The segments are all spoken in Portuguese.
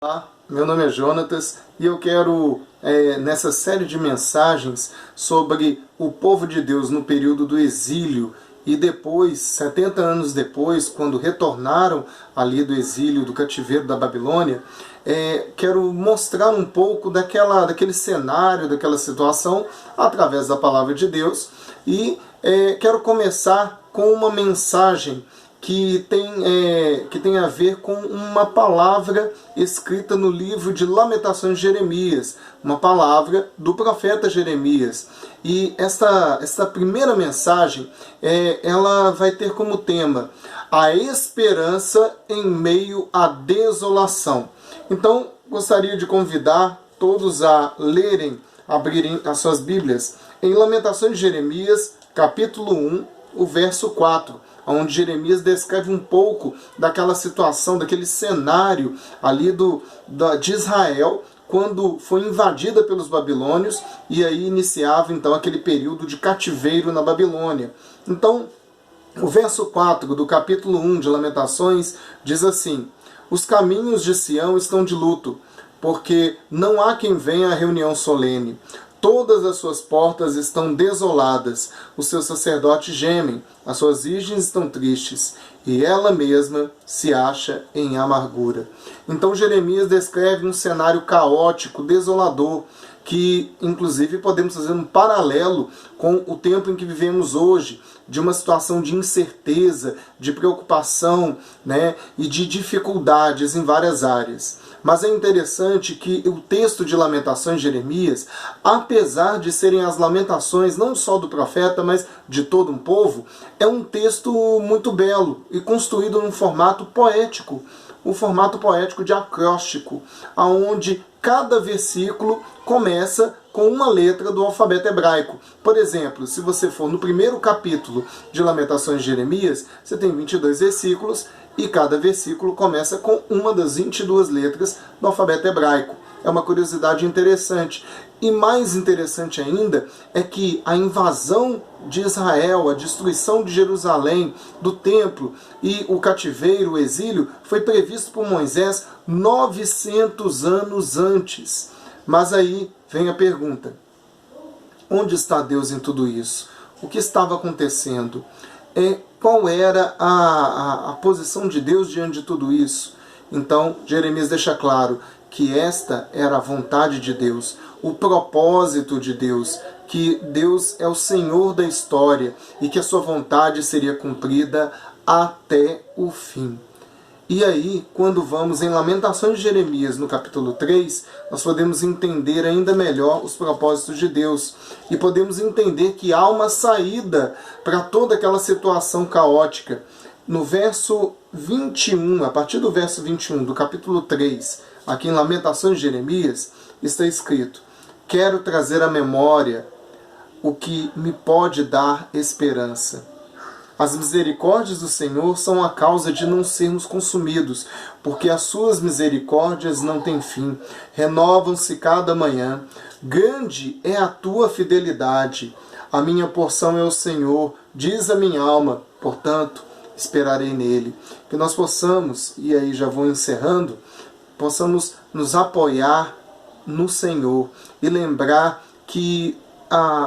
Olá, meu nome é Jonatas e eu quero, nessa série de mensagens sobre o povo de Deus no período do exílio e depois, 70 anos depois, quando retornaram ali do exílio, do cativeiro da Babilônia, quero mostrar um pouco daquele cenário, daquela situação, através da palavra de Deus e quero começar com uma mensagem que tem a ver com uma palavra escrita no livro de Lamentações de Jeremias, uma palavra do profeta Jeremias. E esta primeira mensagem, ela vai ter como tema a esperança em meio à desolação. Então, gostaria de convidar todos a lerem, abrirem as suas Bíblias em Lamentações de Jeremias, capítulo 1, o verso 4. Onde Jeremias descreve um pouco daquela situação, daquele cenário ali de Israel, quando foi invadida pelos babilônios, e aí iniciava então aquele período de cativeiro na Babilônia. Então, o verso 4 do capítulo 1 de Lamentações diz assim: os caminhos de Sião estão de luto, porque não há quem venha à reunião solene. Todas as suas portas estão desoladas, os seus sacerdotes gemem, as suas virgens estão tristes, e ela mesma se acha em amargura. Então Jeremias descreve um cenário caótico, desolador, que inclusive podemos fazer um paralelo com o tempo em que vivemos hoje, de uma situação de incerteza, de preocupação, e de dificuldades em várias áreas. Mas é interessante que o texto de Lamentações de Jeremias, apesar de serem as lamentações não só do profeta, mas de todo um povo, é um texto muito belo e construído num formato poético, o formato poético de acróstico, onde cada versículo começa com uma letra do alfabeto hebraico. Por exemplo, se você for no primeiro capítulo de Lamentações de Jeremias, você tem 22 versículos, e cada versículo começa com uma das 22 letras do alfabeto hebraico. É uma curiosidade interessante. E mais interessante ainda é que a invasão de Israel, a destruição de Jerusalém, do templo e o cativeiro, o exílio, foi previsto por Moisés 900 anos antes. Mas aí vem a pergunta: onde está Deus em tudo isso? O que estava acontecendo? Qual era a posição de Deus diante de tudo isso? Então, Jeremias deixa claro que esta era a vontade de Deus, o propósito de Deus, que Deus é o Senhor da história e que a sua vontade seria cumprida até o fim. E aí, quando vamos em Lamentações de Jeremias, no capítulo 3, nós podemos entender ainda melhor os propósitos de Deus. E podemos entender que há uma saída para toda aquela situação caótica. No verso 21, a partir do verso 21 do capítulo 3, aqui em Lamentações de Jeremias, está escrito: quero trazer à memória o que me pode dar esperança. As misericórdias do Senhor são a causa de não sermos consumidos, porque as suas misericórdias não têm fim, renovam-se cada manhã. Grande é a tua fidelidade. A minha porção é o Senhor, diz a minha alma, portanto, esperarei nele. Que nós possamos, e aí já vou encerrando, possamos nos apoiar no Senhor e lembrar que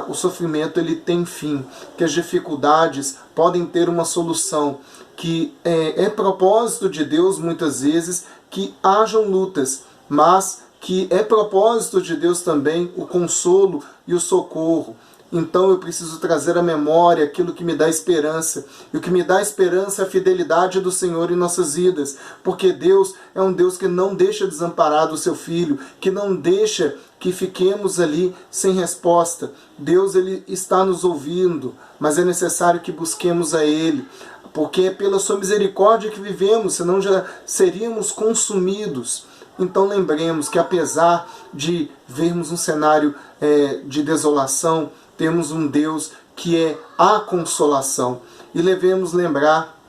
o sofrimento ele tem fim, que as dificuldades podem ter uma solução, que é propósito de Deus muitas vezes que hajam lutas, mas que é propósito de Deus também o consolo e o socorro. Então eu preciso trazer à memória aquilo que me dá esperança. E o que me dá esperança é a fidelidade do Senhor em nossas vidas. Porque Deus é um Deus que não deixa desamparado o seu Filho, que não deixa que fiquemos ali sem resposta. Deus ele está nos ouvindo, mas é necessário que busquemos a Ele. Porque é pela sua misericórdia que vivemos, senão já seríamos consumidos. Então lembremos que apesar de vermos um cenário de desolação, temos um Deus que é a consolação. E devemos lembrar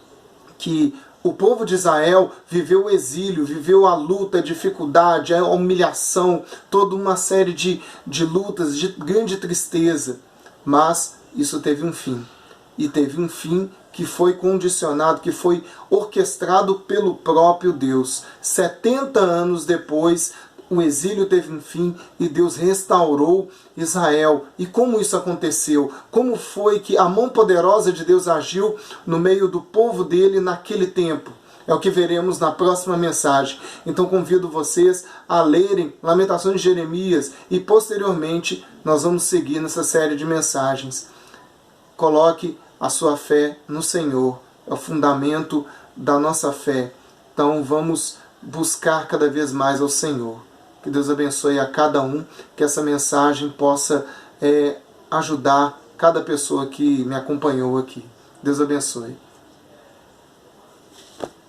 que o povo de Israel viveu o exílio, viveu a luta, a dificuldade, a humilhação, toda uma série de lutas, de grande tristeza. Mas isso teve um fim. E teve um fim que foi condicionado, que foi orquestrado pelo próprio Deus. 70 anos depois, o exílio teve um fim e Deus restaurou Israel. E como isso aconteceu? Como foi que a mão poderosa de Deus agiu no meio do povo dele naquele tempo? É o que veremos na próxima mensagem. Então convido vocês a lerem Lamentações de Jeremias e posteriormente nós vamos seguir nessa série de mensagens. Coloque a sua fé no Senhor. É o fundamento da nossa fé. Então vamos buscar cada vez mais ao Senhor. Que Deus abençoe a cada um, que essa mensagem possa ajudar cada pessoa que me acompanhou aqui. Deus abençoe.